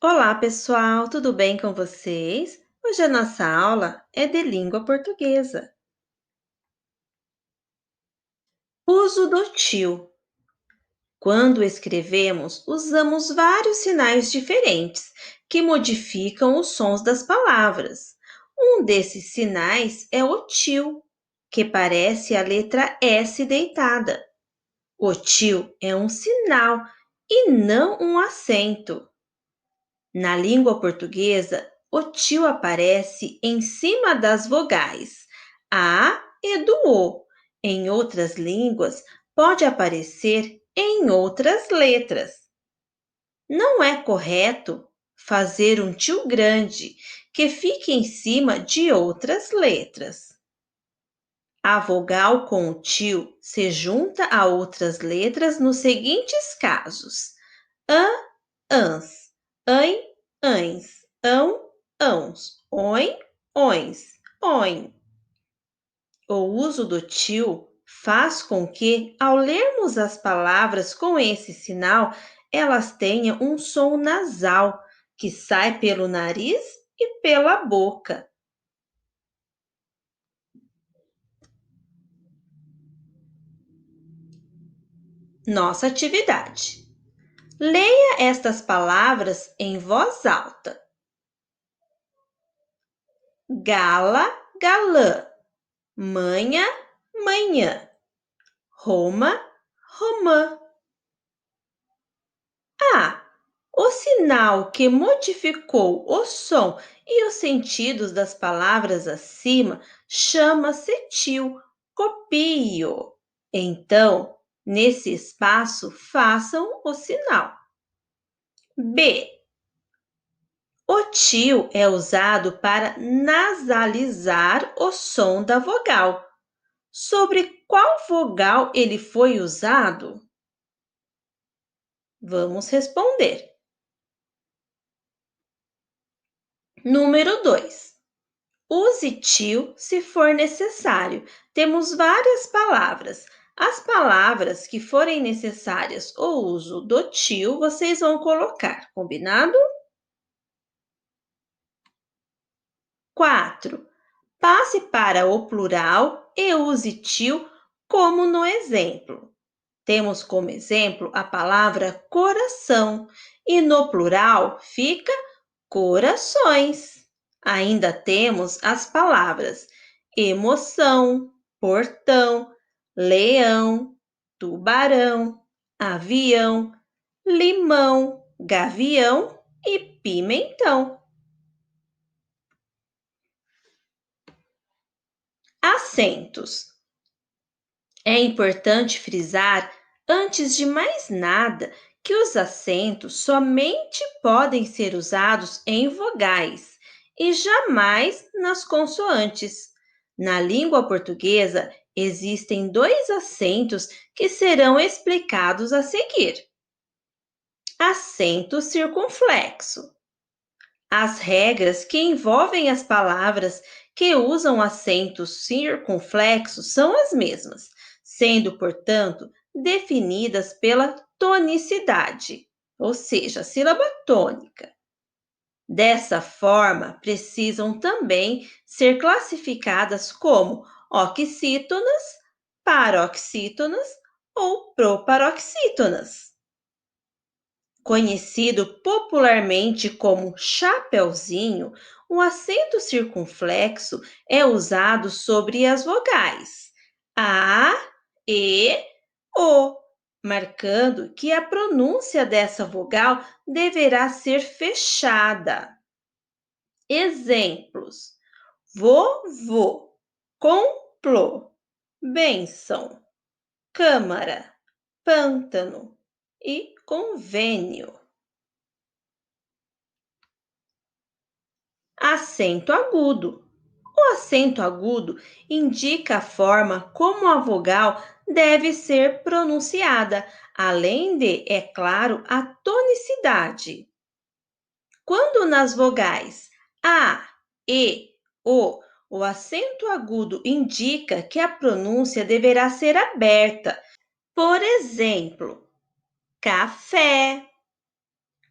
Olá, pessoal, tudo bem com vocês? Hoje a nossa aula é de língua portuguesa. Uso do tio. Quando escrevemos, usamos vários sinais diferentes que modificam os sons das palavras. Um desses sinais é o tio, que parece a letra S deitada. O tio é um sinal e não um acento. Na língua portuguesa, o tio aparece em cima das vogais A e do O. Em outras línguas, pode aparecer em outras letras. Não é correto fazer um tio grande que fique em cima de outras letras. A vogal com o tio se junta a outras letras nos seguintes casos: ã, ãs, ãe, ães, ão, ãos, oin, ões, oin. O uso do tio faz com que, ao lermos as palavras com esse sinal, elas tenham um som nasal que sai pelo nariz e pela boca. Nossa atividade. Leia estas palavras em voz alta. Gala, galã. Manha, manhã. Roma, romã. Ah, o sinal que modificou o som e os sentidos das palavras acima chama-se tio. Copie-o. Então, nesse espaço, façam o sinal. B. O tio é usado para nasalizar o som da vogal. Sobre qual vogal ele foi usado? Vamos responder. Número 2. Use tio se for necessário. Temos várias palavras. As palavras que forem necessárias o uso do tio, vocês vão colocar, combinado? 4. Passe para o plural e use tio como no exemplo. Temos como exemplo a palavra coração e no plural fica corações. Ainda temos as palavras emoção, portão, leão, tubarão, avião, limão, gavião e pimentão. Acentos. É importante frisar, antes de mais nada, que os acentos somente podem ser usados em vogais e jamais nas consoantes. Na língua portuguesa, existem dois acentos que serão explicados a seguir. Acento circunflexo. As regras que envolvem as palavras que usam acentos circunflexos são as mesmas, sendo, portanto, definidas pela tonicidade, ou seja, a sílaba tônica. Dessa forma, precisam também ser classificadas como oxítonas, paroxítonas ou proparoxítonas. Conhecido popularmente como chapeuzinho, o acento circunflexo é usado sobre as vogais A, E, O, marcando que a pronúncia dessa vogal deverá ser fechada. Exemplos: vovô, complô, bênção, câmara, pântano e convênio. Acento agudo. O acento agudo indica a forma como a vogal deve ser pronunciada, além de, é claro, a tonicidade. Quando nas vogais A, E, o acento agudo indica que a pronúncia deverá ser aberta. Por exemplo, café,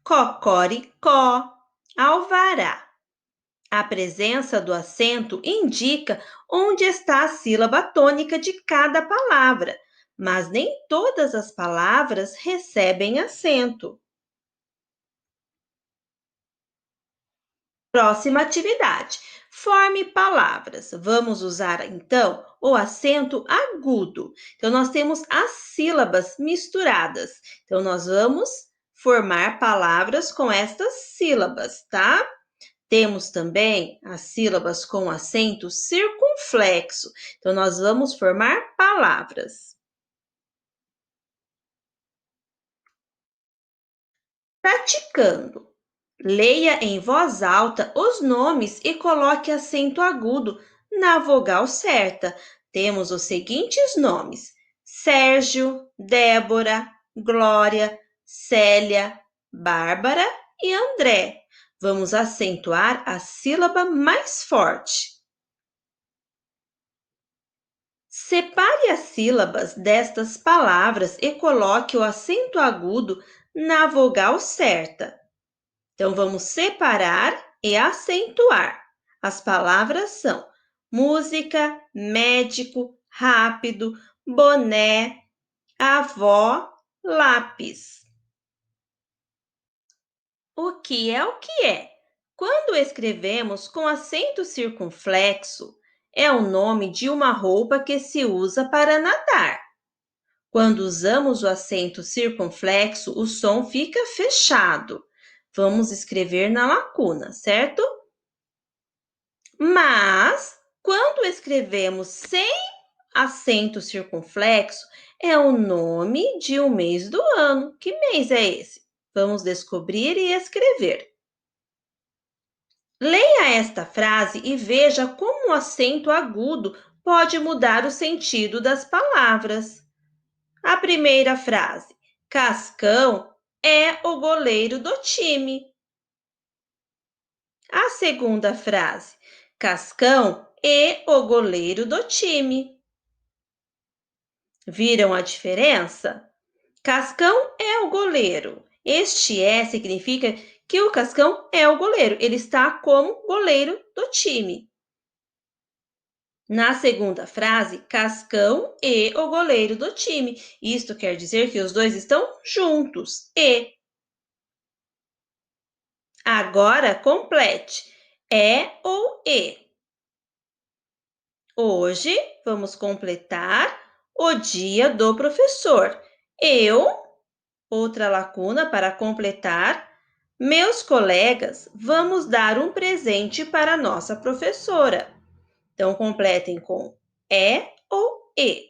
cocoricó, alvará. A presença do acento indica onde está a sílaba tônica de cada palavra, mas nem todas as palavras recebem acento. Próxima atividade. Forme palavras. Vamos usar então o acento agudo. Então, nós temos as sílabas misturadas. Então, nós vamos formar palavras com estas sílabas, tá? Temos também as sílabas com acento circunflexo. Então, nós vamos formar palavras. Praticando. Leia em voz alta os nomes e coloque acento agudo na vogal certa. Temos os seguintes nomes: Sérgio, Débora, Glória, Célia, Bárbara e André. Vamos acentuar a sílaba mais forte. Separe as sílabas destas palavras e coloque o acento agudo na vogal certa. Então, vamos separar e acentuar. As palavras são música, médico, rápido, boné, avó, lápis. O que é o que é? Quando escrevemos com acento circunflexo, é o nome de uma roupa que se usa para nadar. Quando usamos o acento circunflexo, o som fica fechado. Vamos escrever na lacuna, certo? Mas, quando escrevemos sem acento circunflexo, é o nome de um mês do ano. Que mês é esse? Vamos descobrir e escrever. Leia esta frase e veja como o acento agudo pode mudar o sentido das palavras. A primeira frase: Cascão é o goleiro do time. A segunda frase: Cascão é o goleiro do time. Viram a diferença? Cascão é o goleiro. Este é significa que o Cascão é o goleiro. Ele está como goleiro do time. Na segunda frase, Cascão e o goleiro do time. Isto quer dizer que os dois estão juntos. E. Agora complete. É ou e. Hoje vamos completar o dia do professor. Eu, outra lacuna para completar, meus colegas, vamos dar um presente para nossa professora. Então, completem com é ou e.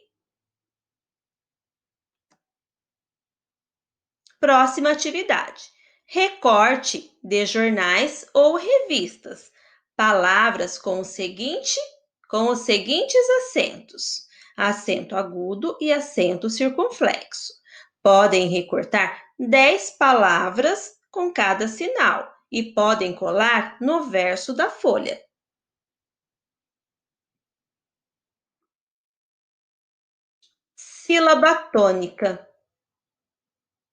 Próxima atividade. Recorte de jornais ou revistas. Palavras com os seguintes acentos: acento agudo e acento circunflexo. Podem recortar 10 palavras com cada sinal e podem colar no verso da folha. Sílaba tônica.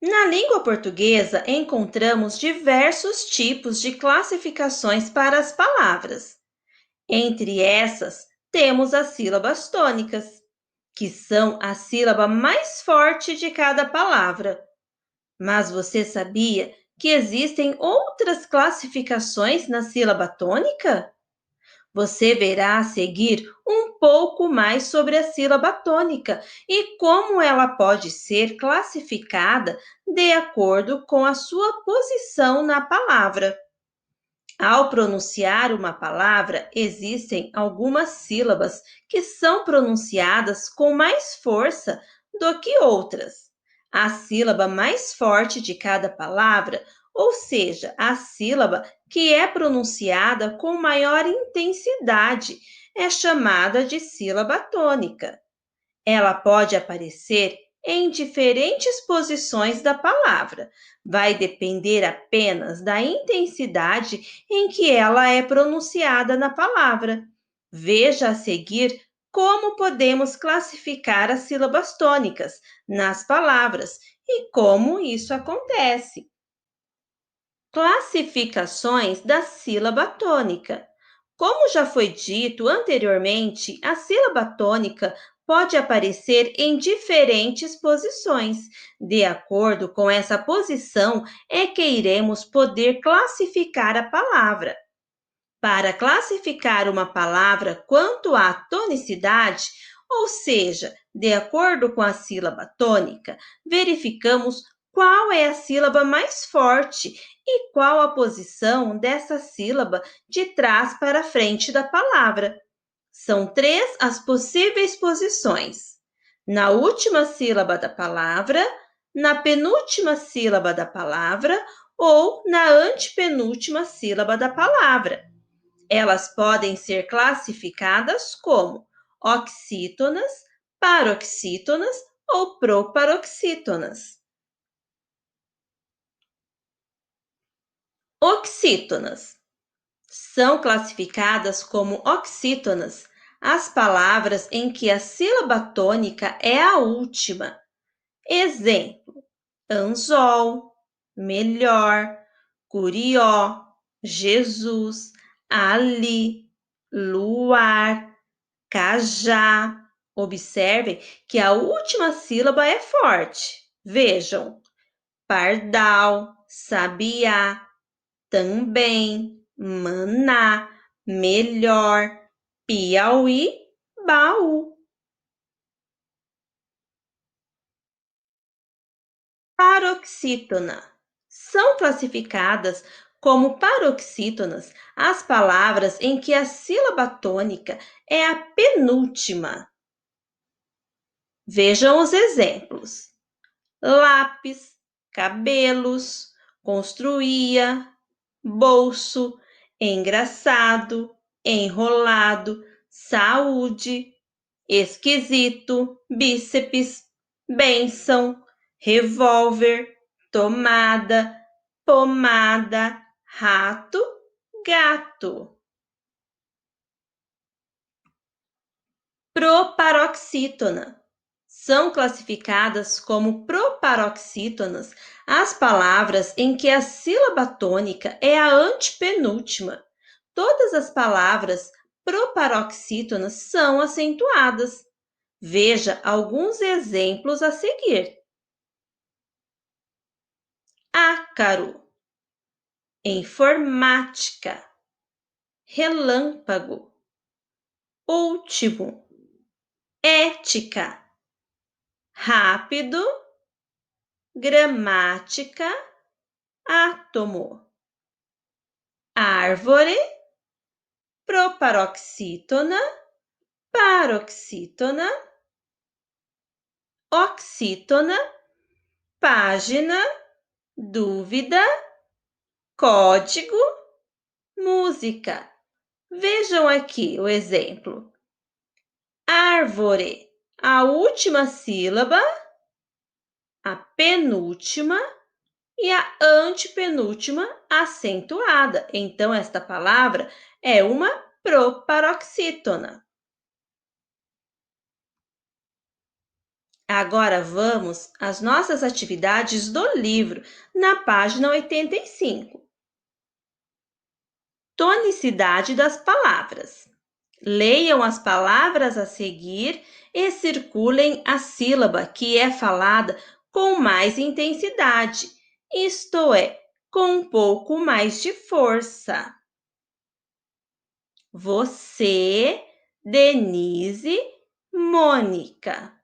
Na língua portuguesa, encontramos diversos tipos de classificações para as palavras. Entre essas, temos as sílabas tônicas, que são a sílaba mais forte de cada palavra. Mas você sabia que existem outras classificações na sílaba tônica? Você verá a seguir um pouco mais sobre a sílaba tônica e como ela pode ser classificada de acordo com a sua posição na palavra. Ao pronunciar uma palavra, existem algumas sílabas que são pronunciadas com mais força do que outras. A sílaba mais forte de cada palavra, ou seja, a sílaba que é pronunciada com maior intensidade, é chamada de sílaba tônica. Ela pode aparecer em diferentes posições da palavra. Vai depender apenas da intensidade em que ela é pronunciada na palavra. Veja a seguir como podemos classificar as sílabas tônicas nas palavras e como isso acontece. Classificações da sílaba tônica. Como já foi dito anteriormente, a sílaba tônica pode aparecer em diferentes posições. De acordo com essa posição, é que iremos poder classificar a palavra. Para classificar uma palavra quanto à tonicidade, ou seja, de acordo com a sílaba tônica, verificamos qual é a sílaba mais forte e qual a posição dessa sílaba de trás para frente da palavra. São três as possíveis posições: na última sílaba da palavra, na penúltima sílaba da palavra ou na antepenúltima sílaba da palavra. Elas podem ser classificadas como oxítonas, paroxítonas ou proparoxítonas. Oxítonas. São classificadas como oxítonas as palavras em que a sílaba tônica é a última. Exemplo: anzol, melhor, curió, Jesus, ali, luar, cajá. Observem que a última sílaba é forte. Vejam: pardal, sabiá, também, maná, melhor, Piauí, baú. Paroxítona. São classificadas como paroxítonas as palavras em que a sílaba tônica é a penúltima. Vejam os exemplos: lápis, cabelos, construía, bolso, engraçado, enrolado, saúde, esquisito, bíceps, bênção, revólver, tomada, pomada, rato, gato. Proparoxítona. São classificadas como proparoxítonas as palavras em que a sílaba tônica é a antepenúltima. Todas as palavras proparoxítonas são acentuadas. Veja alguns exemplos a seguir: ácaro, informática, relâmpago, último, ética, rápido, gramática, átomo, árvore, proparoxítona, paroxítona, oxítona, página, dúvida, código, música. Vejam aqui o exemplo: árvore, a última sílaba, a penúltima e a antepenúltima acentuada. Então, esta palavra é uma proparoxítona. Agora vamos às nossas atividades do livro, na página 85. Tonicidade das palavras. Leiam as palavras a seguir e circulem a sílaba que é falada com mais intensidade, isto é, com um pouco mais de força. Você, Denise, Mônica.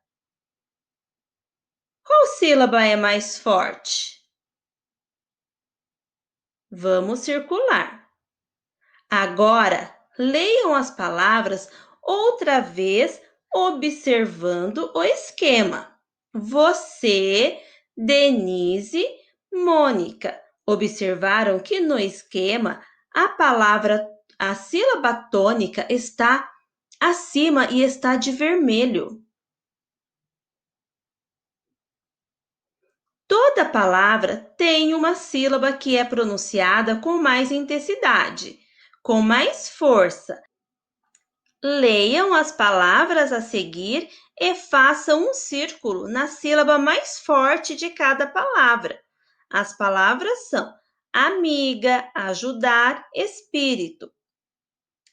Qual sílaba é mais forte? Vamos circular. Agora, leiam as palavras outra vez, observando o esquema. Você, Denise, Mônica. Observaram que no esquema a sílaba tônica está acima e está de vermelho. Toda palavra tem uma sílaba que é pronunciada com mais intensidade, com mais força. Leiam as palavras a seguir e façam um círculo na sílaba mais forte de cada palavra. As palavras são amiga, ajudar, espírito.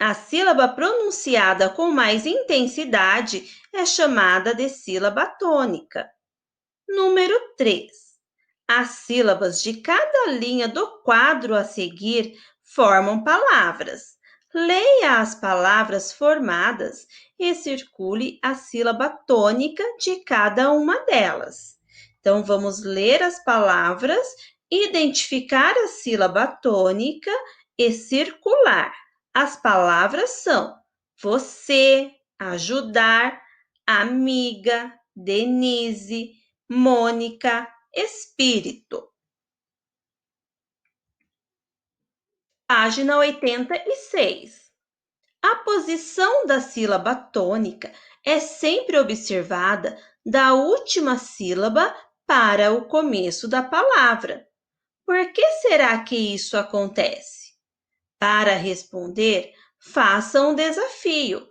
A sílaba pronunciada com mais intensidade é chamada de sílaba tônica. Número 3. As sílabas de cada linha do quadro a seguir formam palavras. Leia as palavras formadas e circule a sílaba tônica de cada uma delas. Então, vamos ler as palavras, identificar a sílaba tônica e circular. As palavras são você, ajudar, amiga, Denise, Mônica, espírito. Página 86. A posição da sílaba tônica é sempre observada da última sílaba para o começo da palavra. Por que será que isso acontece? Para responder, faça um desafio.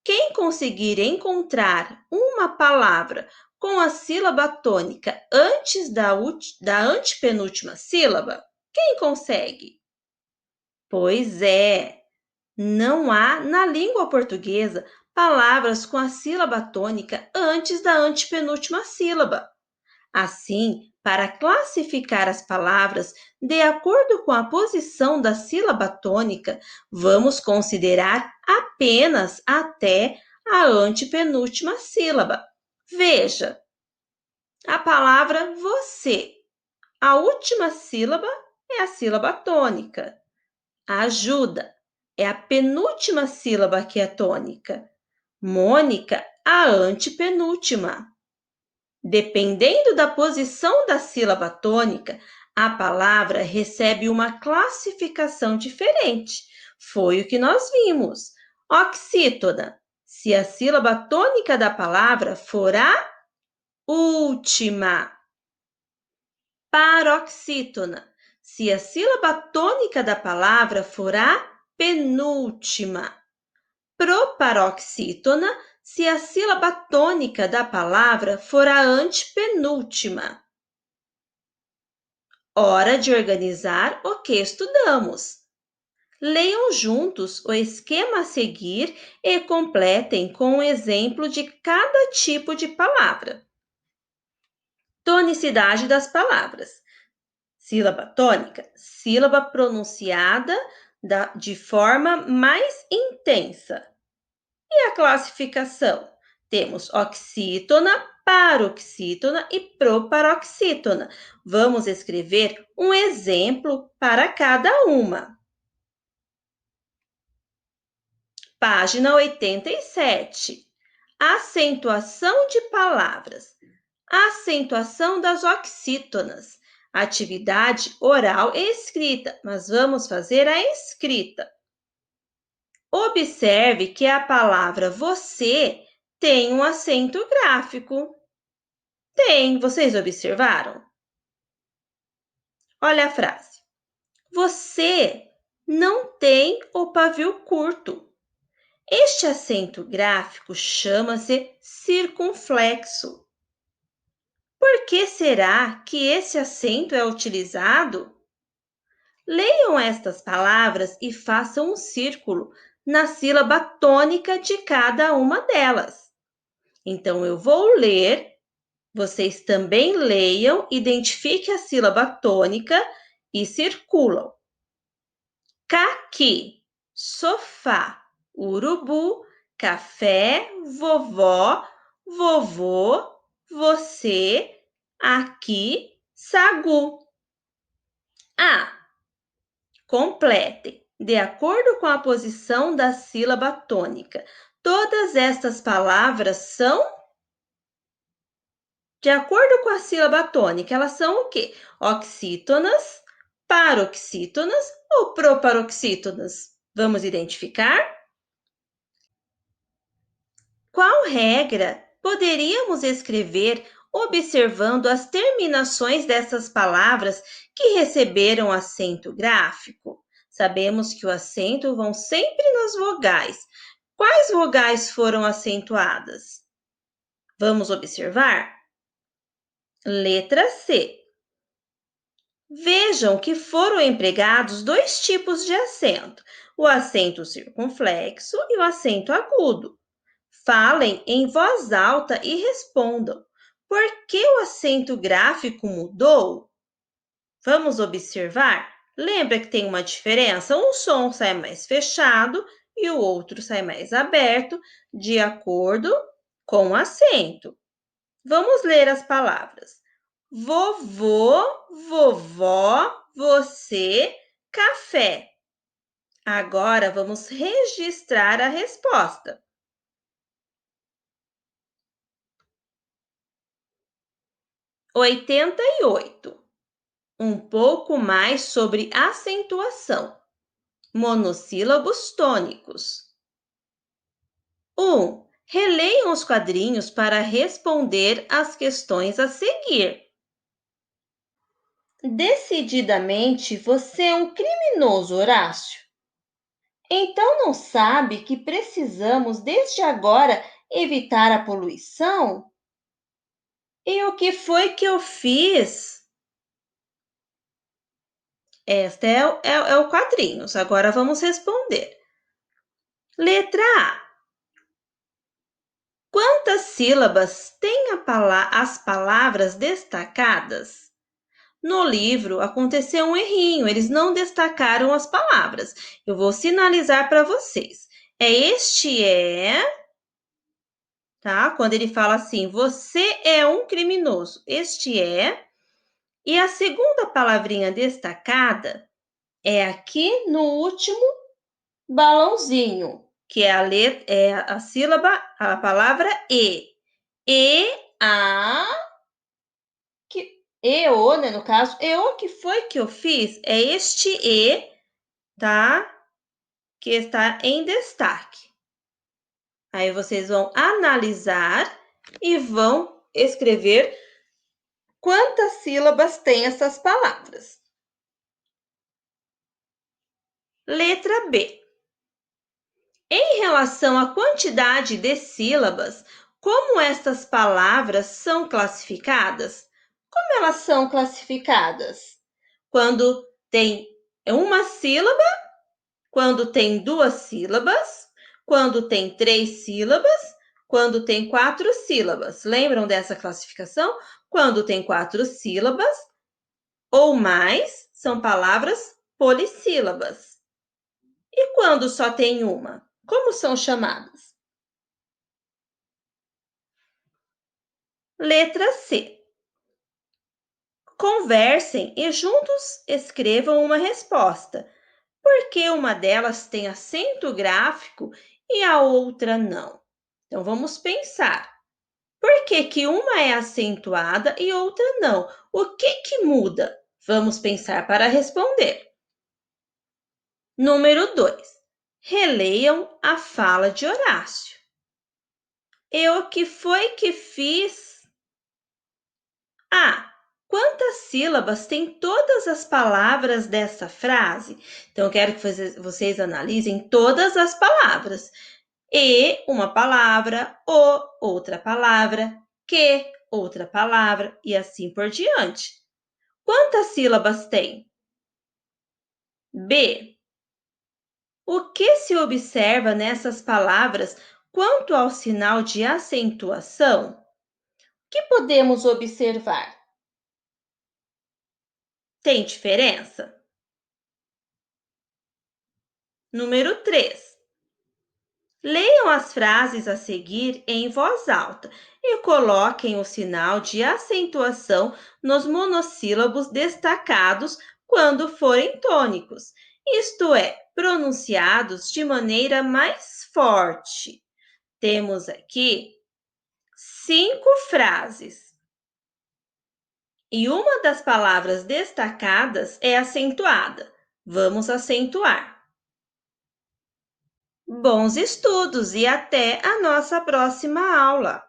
Quem conseguir encontrar uma palavra com a sílaba tônica antes da antepenúltima sílaba, quem consegue? Pois é, não há na língua portuguesa palavras com a sílaba tônica antes da antepenúltima sílaba. Assim, para classificar as palavras de acordo com a posição da sílaba tônica, vamos considerar apenas até a antepenúltima sílaba. Veja, a palavra você. A última sílaba é a sílaba tônica. Ajuda é a penúltima sílaba que é tônica. Mônica, a antepenúltima. Dependendo da posição da sílaba tônica, a palavra recebe uma classificação diferente. Foi o que nós vimos. Oxítona. Se a sílaba tônica da palavra for a última. Paroxítona. Se a sílaba tônica da palavra for a penúltima. Proparoxítona, se a sílaba tônica da palavra for a antepenúltima. Hora de organizar o que estudamos. Leiam juntos o esquema a seguir e completem com um exemplo de cada tipo de palavra. Tonicidade das palavras. Sílaba tônica, sílaba pronunciada de forma mais intensa. E a classificação? Temos oxítona, paroxítona e proparoxítona. Vamos escrever um exemplo para cada uma. Página 87. Acentuação de palavras. Acentuação das oxítonas. Atividade oral e escrita, mas vamos fazer a escrita. Observe que a palavra você tem um acento gráfico. Tem, vocês observaram? Olha a frase. Você não tem o pavio curto. Este acento gráfico chama-se circunflexo. Por que será que esse acento é utilizado? Leiam estas palavras e façam um círculo na sílaba tônica de cada uma delas. Então, eu vou ler, vocês também leiam, identifiquem a sílaba tônica e circulam. Caqui, sofá, urubu, café, vovó, vovô, você, aqui, sagu. Completem, de acordo com a posição da sílaba tônica. Todas estas palavras são de acordo com a sílaba tônica. Elas são o quê? Oxítonas, paroxítonas ou proparoxítonas? Vamos identificar? Qual regra poderíamos escrever observando as terminações dessas palavras que receberam acento gráfico? Sabemos que o acento vão sempre nas vogais. Quais vogais foram acentuadas? Vamos observar? Letra C. Vejam que foram empregados dois tipos de acento: o acento circunflexo e o acento agudo. Falem em voz alta e respondam: por que o acento gráfico mudou? Vamos observar? Lembra que tem uma diferença? Um som sai mais fechado e o outro sai mais aberto, de acordo com o acento. Vamos ler as palavras: vovô, vovó, você, café. Agora vamos registrar a resposta. 88. Um pouco mais sobre acentuação. Monossílabos tônicos. 1. Releiam os quadrinhos para responder às questões a seguir. Decididamente você é um criminoso, Horácio. Então não sabe que precisamos desde agora evitar a poluição? E o que foi que eu fiz? Esta é o quadrinhos. Agora vamos responder. Letra A. Quantas sílabas têm as palavras destacadas? No livro aconteceu um errinho, eles não destacaram as palavras. Eu vou sinalizar para vocês. Tá? Quando ele fala assim, você é um criminoso. Este é. E a segunda palavrinha destacada é aqui no último balãozinho, que é a sílaba, a palavra e. E, a, o, né, no caso, o que foi que eu fiz? É este e, tá? Que está em destaque. Aí vocês vão analisar e vão escrever quantas sílabas têm essas palavras. Letra B. Em relação à quantidade de sílabas, como estas palavras são classificadas? Como elas são classificadas? Quando tem uma sílaba, quando tem duas sílabas, quando tem três sílabas, quando tem quatro sílabas. Lembram dessa classificação? Quando tem quatro sílabas ou mais, são palavras polissílabas. E quando só tem uma? Como são chamadas? Letra C. Conversem e juntos escrevam uma resposta. Por que uma delas tem acento gráfico e a outra não? Então vamos pensar. Por que que uma é acentuada e outra não? O que muda? Vamos pensar para responder. Número 2. Releiam a fala de Horácio. Eu que foi que fiz? A. Quantas sílabas têm todas as palavras dessa frase? Então, eu quero que vocês analisem todas as palavras. E, uma palavra, o, outra palavra, que, outra palavra, e assim por diante. Quantas sílabas tem? B. O que se observa nessas palavras quanto ao sinal de acentuação? O que podemos observar? Tem diferença? Número 3. Leiam as frases a seguir em voz alta e coloquem o sinal de acentuação nos monossílabos destacados quando forem tônicos, isto é, pronunciados de maneira mais forte. Temos aqui 5 frases e uma das palavras destacadas é acentuada. Vamos acentuar. Bons estudos e até a nossa próxima aula!